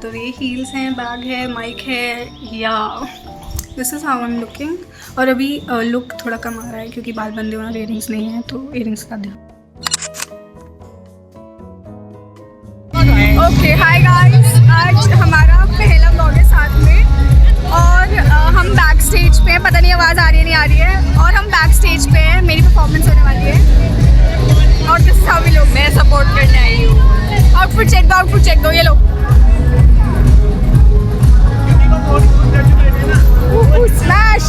तो ये हील्स हैं, बैग है, माइक है, या this is how I am looking. और अभी लुक थोड़ा कम आ रहा है क्योंकि बाल बंदे होना, इयरिंग्स नहीं है तो इयरिंग्स का ध्यान। ओके हाय गाइस, आज हमारा पहला व्लॉग है साथ में और हम बैक स्टेज पे हैं। पता नहीं आवाज़ आ रही है नहीं आ रही है। और हम बैक स्टेज पे हैं, मेरी परफॉर्मेंस होने वाली है और this is how we look. मैं सपोर्ट करने आई हूँ। आउटफिट चेक दो ये लो। स्मैश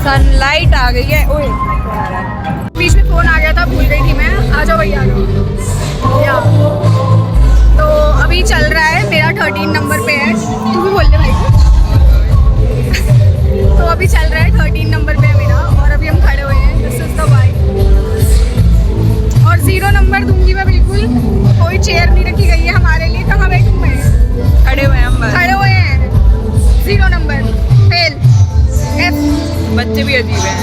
सनलाइट आ गई है। ओए बीच में फोन आ गया था, भूल गई थी मैं। आ जाओ भैया, या तो अभी चल रहा है, मेरा 13 नंबर पे है। तू भी बोल ले भाई। तो अभी चल रहा है 13 नंबर पे है मेरा और अभी हम खड़े हुए हैं। This is the vibe. और 0 नंबर दूंगी मैं बिल्कुल। कोई चेयर नहीं रखी गई है हमारे लिए। कहाँ बैठूँ मैं? खड़े हुए हैं 0 नंबर फेल। बच्चे भी अजीब हैं।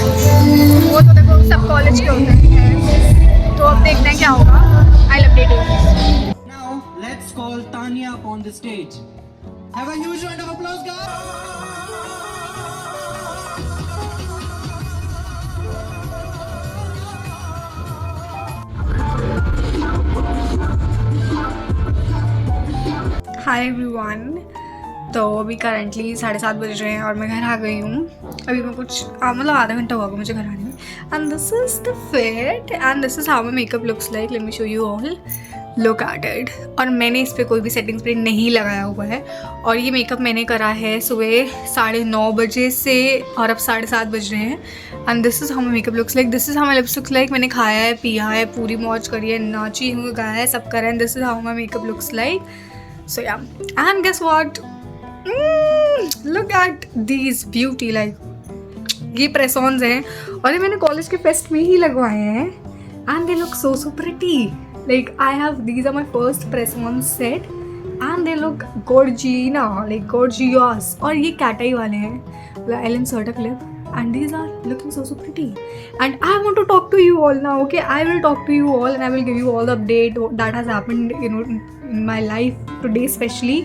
वो तो देखो सब कॉलेज के होते हैं। तो अब देखते हैं क्या होगा। I love update you. Now let's call Tanya up on the stage. Have a huge round of applause, guys. Hi everyone. तो अभी करंटली 7:30 बज रहे हैं और मैं घर आ गई हूँ। अभी मैं कुछ मतलब आधा घंटा हुआ मुझे घर आने में। And this is the fit and this is how my makeup looks like. Let me show you all, look at it. और मैंने इस पर कोई भी सेटिंग स्प्रे नहीं लगाया हुआ है और ये मेकअप मैंने करा है सुबह 9:30 बजे से और अब 7:30 बज रहे हैं। And this is how my makeup looks like. This is how my lips looks like. मैंने खाया है, पिया है, पूरी मौज करी है, नाची हूँ, गाया है, सब करा है। This is how my makeup looks like. So yeah, and guess what? Look at these beauty, like ये press-ons हैं और ये मैंने कॉलेज के फेस्ट में ही लगवाए हैं and they look so pretty. Like I have, these are my first press-on set and they look gorgina, like gorgeous. और ये cat eye वाले हैं, Ellen Sutcliffe, and these are looking so pretty. And I want to talk to you all now, okay? I will talk to you all and I will give you all the update that has happened, you know, in my life today especially.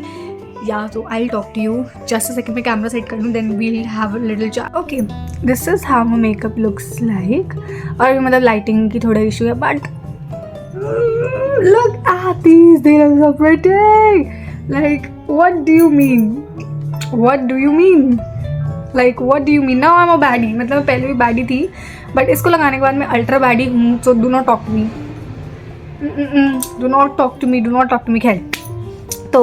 Yeah, so I'll talk to you. Just a second, मैं camera set कर लूँ, then we'll have a little chat. Okay, this is how my makeup looks like. और मतलब lighting की थोड़ा issue है, but look at these, they look so pretty. Like, what do you mean? What do you mean? Like, what do you mean? Now I'm a baddie. मतलब पहले भी baddie थी, but इसको लगाने के बाद मैं ultra baddie हूँ, so do not talk to me. Do not talk to me. खैर, तो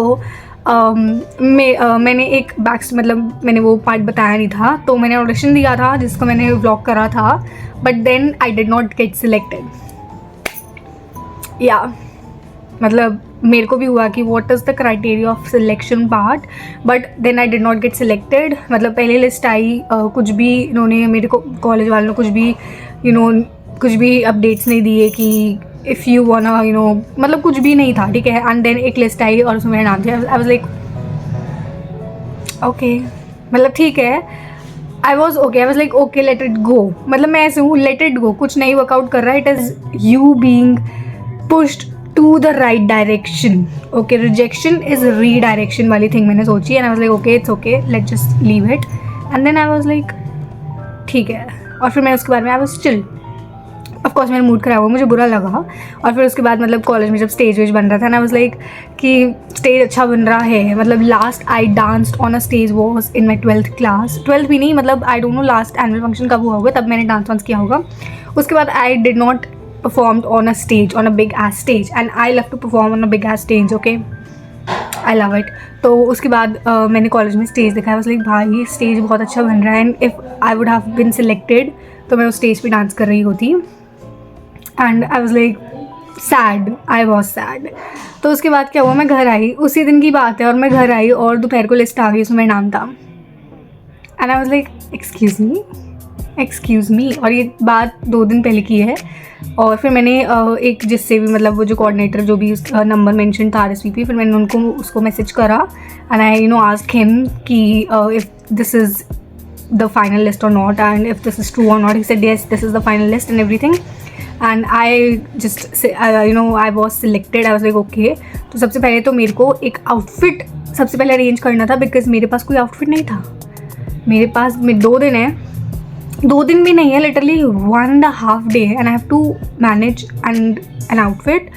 मैंने एक मतलब मैंने वो पार्ट बताया नहीं था, तो मैंने ऑडिशन दिया था जिसको मैंने व्लॉग करा था, but then I did not get selected. या मतलब मेरे को भी हुआ कि what is the criteria of selection part, but then I did not get selected. मतलब पहले लिस्ट आई, कुछ भी इन्होंने मेरे को कॉलेज वालों ने कुछ भी कुछ भी अपडेट्स नहीं दिए कि इफ़ यू वाना मतलब कुछ भी नहीं था, ठीक है। एंड देन एक लिस्ट आई और उसमें मेरा नाम था। आई वाज लाइक ओके, मतलब ठीक है। आई was like okay, let it go. मतलब मैं ऐसे हूँ, लेट इट गो, कुछ नहीं वर्कआउट कर रहा है। It is you being pushed to the right direction. Okay, rejection is redirection वाली थिंग मैंने सोची। And I was like okay, it's okay, let just leave it. And then I was like ठीक है। और फिर मैं उसके बाद में I was chill. Of course मेरा मूड ख़राब हुआ, मुझे बुरा लगा। और फिर उसके बाद मतलब कॉलेज में जब स्टेज वेज बन रहा था ना, आई वाज लाइक कि स्टेज अच्छा बन रहा है। मतलब last I danced on a stage was in my 12th class. 12th भी नहीं, मतलब I don't know last annual function कब हुआ होगा, तब मैंने डांस वांस किया होगा। उसके बाद I did not performed on a stage, on a biggest stage, and I love to perform on a biggest stage. Okay, I love it. तो उसके बाद मैंने कॉलेज में स्टेज देखा। आई वाज लाइक भाई stage बहुत अच्छा बन रहा है, and if I would have been selected तो मैं उस स्टेज पे डांस कर रही होती। And I was like sad, I was sad. तो उसके बाद क्या हुआ, मैं घर आई, उसी दिन की बात है, और मैं घर आई और दोपहर को लिस्ट आ गई, उसमें मेरा नाम था। And I was like excuse me. और ये बात 2 दिन पहले की है। और फिर मैंने एक जिससे भी मतलब वो जो कोऑर्डिनेटर जो भी उसका नंबर मेंशन था RSVP, फिर मैंने उसको मैसेज करा एंड आई आस्क्ड हिम कि if this is the final list or not, and if this is true or not. He said yes, this is the final list and everything. And I just you know I was selected. I was like okay. तो सबसे पहले तो मेरे को एक outfit सबसे पहले arrange करना था, बिकॉज मेरे पास कोई आउटफिट नहीं था. मेरे पास 2 दिन है, 2 दिन भी नहीं है, literally 1.5 day and I have to manage and an outfit.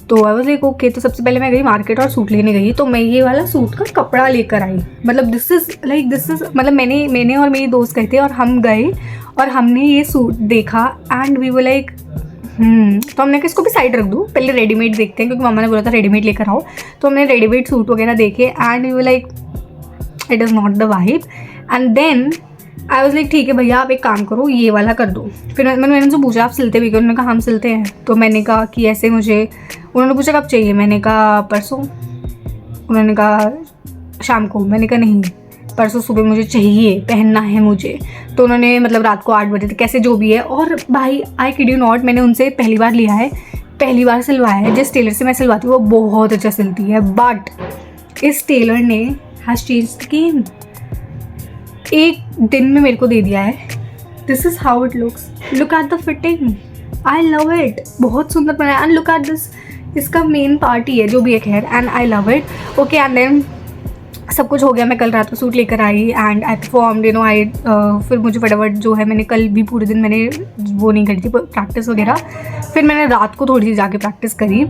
तो आई वॉज लाइक ओके. तो सबसे पहले मैं गई मार्केट और सूट लेने गई. तो मैं ये वाला सूट का कपड़ा लेकर आई. मतलब दिस इज़ मतलब मैंने और मेरी दोस्त गए थे और हम गए और हमने ये सूट देखा एंड वी वर लाइक तो हमने कहा इसको भी साइड रख दूँ, पहले रेडीमेड देखते हैं, क्योंकि मम्मा ने बोला था रेडीमेड लेकर आओ. तो हमने रेडीमेड सूट वगैरह देखे and we were like it is not the vibe. And then I was like ठीक है भैया आप एक काम करो ये वाला कर दो. फिर मैंने उनसे पूछा आप सिलते भी? उन्होंने कहा हम सिलते हैं. तो मैंने कहा कि ऐसे मुझे, उन्होंने पूछा कब चाहिए? मैंने कहा परसों. उन्होंने कहा शाम को. मैंने कहा नहीं परसों सुबह मुझे चाहिए, पहनना है मुझे. तो उन्होंने मतलब रात को 8 बजे तक कैसे जो भी है. और भाई आई किड यू नॉट, मैंने उनसे पहली बार लिया है, पहली बार सिलवाया है. जिस टेलर से मैं सिलवाती हूँ वो बहुत अच्छा सिलती है, बट इस टेलर ने हैज़ चेंज्ड द गेम. एक दिन में मेरे को दे दिया है. This is how it looks. Look at the fitting, I love it. बहुत सुंदर बनाया. एंड लुक एट दिस, इसका मेन पार्ट ही है जो भी एक है. And I love it. Okay and then सब कुछ हो गया. मैं कल रात को सूट लेकर आई and I performed you know. फिर मुझे फटाफट जो है, मैंने कल भी पूरे दिन मैंने वो नहीं करी थी प्रैक्टिस वगैरह. फिर मैंने रात को थोड़ी सी जाके प्रैक्टिस करी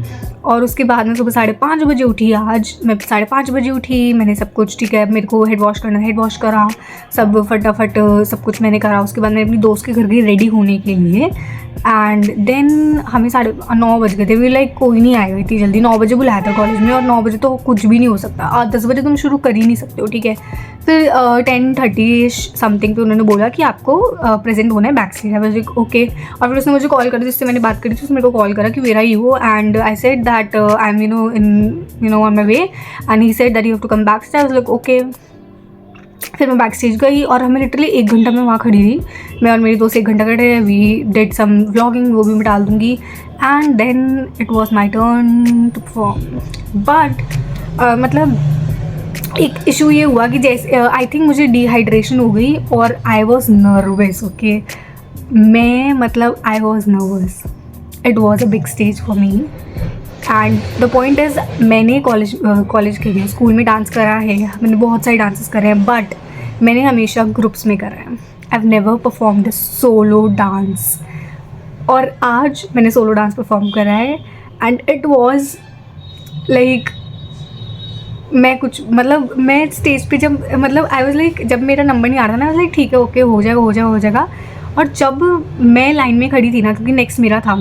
और उसके बाद मैं सुबह 5:30 बजे उठी. आज मैं 5:30 बजे उठी. मैंने सब कुछ ठीक है, मेरे को हेड वॉश करना, हेड वॉश करा, सब फटाफट सब कुछ मैंने करा. उसके बाद मैं अपनी दोस्त के घर गई रेडी होने के लिए. एंड देन हमें 9:30 बज गए थे. वी लाइक कोई नहीं आएगा इतनी जल्दी. 9 बजे बुलाया था कॉलेज में और 9 बजे तो कुछ भी नहीं हो सकता. 10 बजे तुम शुरू कर ही नहीं सकते हो, ठीक है. फिर 10:30 समथिंग पे उन्होंने बोला कि आपको प्रेजेंट होना है back stage. I was like okay. और फिर उसने मुझे कॉल करा, जिससे मैंने बात करी थी उसने मेरे को कॉल करा कि where are you. And I said that I am on my way. And he said that you have to come back stage. I was like okay. फिर मैं बैक स्टेज गई और हमें लिटरली 1 घंटा में वहाँ खड़ी रही. मैं और मेरी दोस्त 1 घंटा खड़े. वी डिड सम व्लॉगिंग, वो भी मैं डाल दूँगी. And then it was my turn to perform. But मतलब एक इशू ये हुआ कि जैसे आई थिंक मुझे डिहाइड्रेशन हो गई और आई वॉज नर्वस. ओके मैं मतलब I was nervous. It was a big stage for me. And the point is मैंने कॉलेज के लिए स्कूल में डांस करा है, मैंने बहुत सारे डांसेस करे हैं, बट मैंने हमेशा ग्रुप्स में करा है. I have never performed solo dance. और आज मैंने सोलो डांस परफॉर्म करा है एंड इट वॉज लाइक मैं कुछ मतलब मैं स्टेज पे जब मतलब आई वॉज लाइक जब मेरा नंबर नहीं आ रहा था ना, लाइक ठीक है ओके हो जाएगा. और जब मैं लाइन में खड़ी थी ना, क्योंकि नेक्स्ट मेरा था,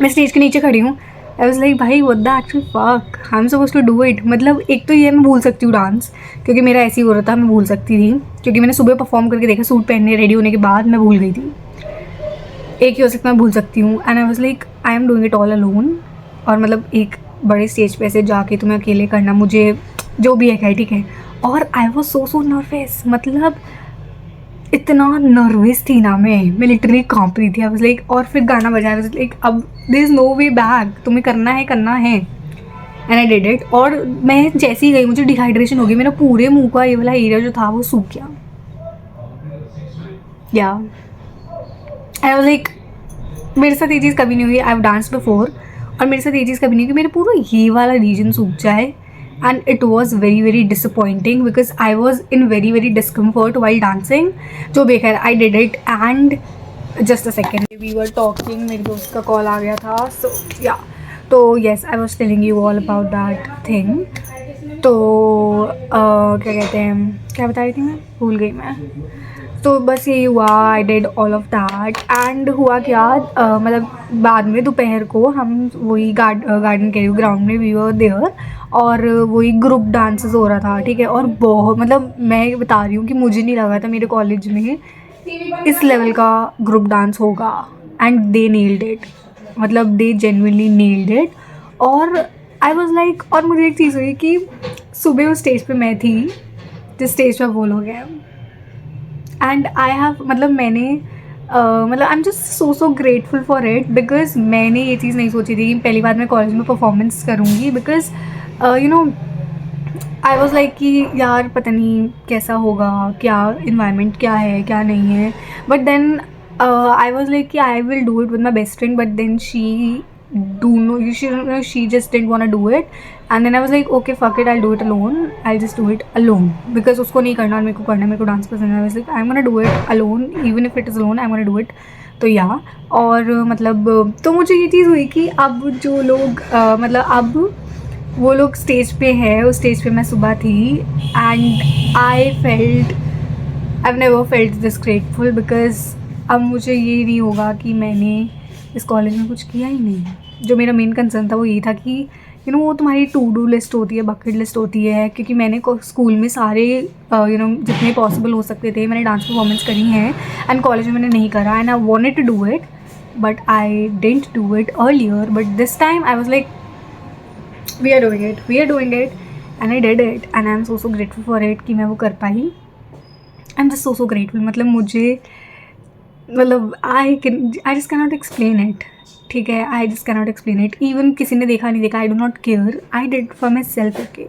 मैं स्टेज के नीचे खड़ी हूँ. आई वॉज लाइक भाई what the actual fuck, I am suppose to do it. मतलब एक तो ये मैं भूल सकती हूँ डांस, क्योंकि मेरा ऐसे ही हो रहा था, मैं भूल सकती थी, क्योंकि मैंने सुबह परफॉर्म करके देखा, सूट पहनने रेडी होने के बाद मैं भूल गई थी. एक ही हो सकता मैं भूल सकती हूँ. And I was like I am doing it all alone. और मतलब एक बड़े स्टेज पे ऐसे जाके तुम्हें अकेले करना, मुझे जो भी है ठीक है. और आई वॉज सो नर्वस. मतलब इतना नर्वस थी ना मैं लिटरली कांप रही थी. आई वाज लाइक, और फिर गाना बजाया. आई वाज लाइक अब there is no way back, तुम्हें करना है. And I did it. और मैं जैसे ही गई मुझे डिहाइड्रेशन हो गई. मेरा पूरे मुंह का ये वाला एरिया जो था वो सूख गया. या आई वाज लाइक मेरे साथ ये चीज़ कभी नहीं हुई. आई हैव डांस बिफोर और मेरे साथ ये चीज़ कभी नहीं हुई कि मेरा पूरा ये वाला रीजन सूख जाए. And it was very very disappointing because I was in very very discomfort while dancing. जो बेकार I did it. And just a second, we were talking, मेरी दोस्त का कॉल आ गया था. So yeah, तो yes I was telling you all about that thing. तो क्या कहते हैं, क्या बता रही थी मैं, भूल गई मैं. तो बस यही हुआ. I did all of that. And हुआ क्या मतलब बाद में दोपहर को हम वही गार्डन के ग्राउंड में वी वर देयर और वही ग्रुप डांसेस हो रहा था, ठीक है. और बहुत मतलब मैं बता रही हूँ कि मुझे नहीं लगा था मेरे कॉलेज में इस लेवल का ग्रुप डांस होगा. And they nailed it. मतलब दे जेन्युइनली नेल्ड इट. और आई वॉज लाइक, और मुझे एक चीज़ हुई कि सुबह उस स्टेज पे मैं थी जिस स्टेज पर वो लोग हैं. एंड आई हैव मतलब मैंने मतलब आई am just so grateful for it. Because मैंने ये चीज़ नहीं सोची थी कि पहली बार मैं कॉलेज में परफॉर्मेंस करूँगी. Because you know I was like कि यार पता नहीं कैसा होगा, क्या इन्वायरमेंट क्या है क्या नहीं है. But then I was like, yeah, I will do it with my best friend, but then she just didn't want to do it, and then I was like, okay, fuck it, I'll do it alone. I'll just do it alone because उसको नहीं करना और मेरे को करना है, मेरे को डांस पसंद है. I was like, I'm gonna do it alone, even if it is alone, I'm gonna do it. तो या और मतलब तो मुझे ये चीज़ हुई कि अब जो लोग मतलब अब वो लोग स्टेज पे है, उस स्टेज पे मैं सुबह थी, and I've never felt this grateful because अब मुझे ये नहीं होगा कि मैंने इस कॉलेज में कुछ किया ही नहीं. जो मेरा मेन कंसर्न था वो ये था कि वो तुम्हारी टू डू लिस्ट होती है, बकेट लिस्ट होती है, क्योंकि मैंने स्कूल में सारे जितने पॉसिबल हो सकते थे मैंने डांस परफॉर्मेंस करी हैं, एंड कॉलेज में मैंने नहीं करा, and I wanted to do it but I didn't do it earlier. But this time I was like we are doing it and I did it, and I am so grateful for it कि मैं वो कर पाई. I am just so grateful. मतलब I just can not explain it. ठीक है, I just can not explain it. Even किसी ने देखा नहीं देखा, I do not care. I did it for my self. Okay,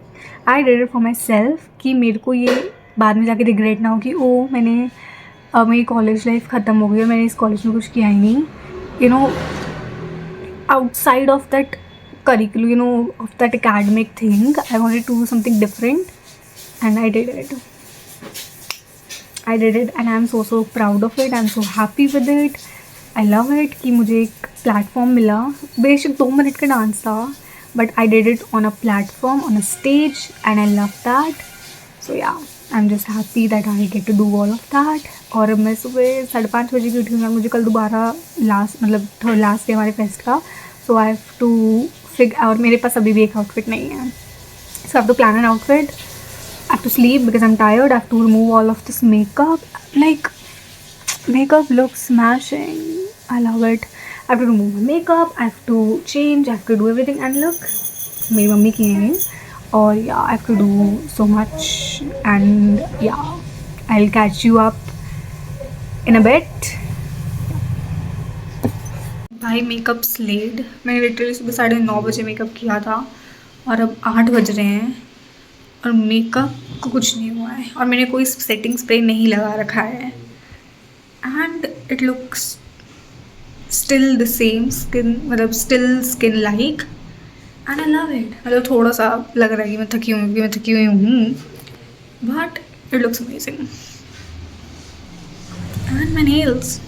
I did it for my self कि मेरे को ये बाद में जाके रिग्रेट ना हो कि मैंने मेरी कॉलेज लाइफ ख़त्म हो गई और मैंने इस कॉलेज में कुछ किया ही नहीं. Outside of that curriculum, of that academic thing, I wanted to do something different, and I did it. And I'm so proud of it. I'm so happy with it. I love it कि मुझे एक platform मिला. बेशक 2 minute का dance था, but I did it on a platform, on a stage, and I love that. So yeah, I'm just happy that I get to do all of that. और मैं सुबह 5:30 बजे की उठी हूँ. मुझे कल दोबारा थर्ड लास्ट डे हमारे फेस्ट का. So I have to और मेरे पास अभी भी एक आउटफिट नहीं है. So I have to plan an outfit. I have to sleep because I'm tired. I have to remove all of this makeup. Like, makeup looks smashing. I love it. I have to remove my makeup. I have to change. I have to do everything. And look, मेरी mummy की है. और yeah, I have to do so much. And yeah, I'll catch you up in a bit. भाई makeup slayed. मैंने literally सुबह 9:30 बजे makeup किया था और अब 8 बज रहे हैं और मेकअप को कुछ नहीं हुआ है और मैंने कोई सेटिंग स्प्रे नहीं लगा रखा है. And it looks still the same skin, मतलब still skin like, and I love it. मतलब थोड़ा सा लग रहा है कि मैं थकी हुई हूँ, but it looks amazing. And my nails.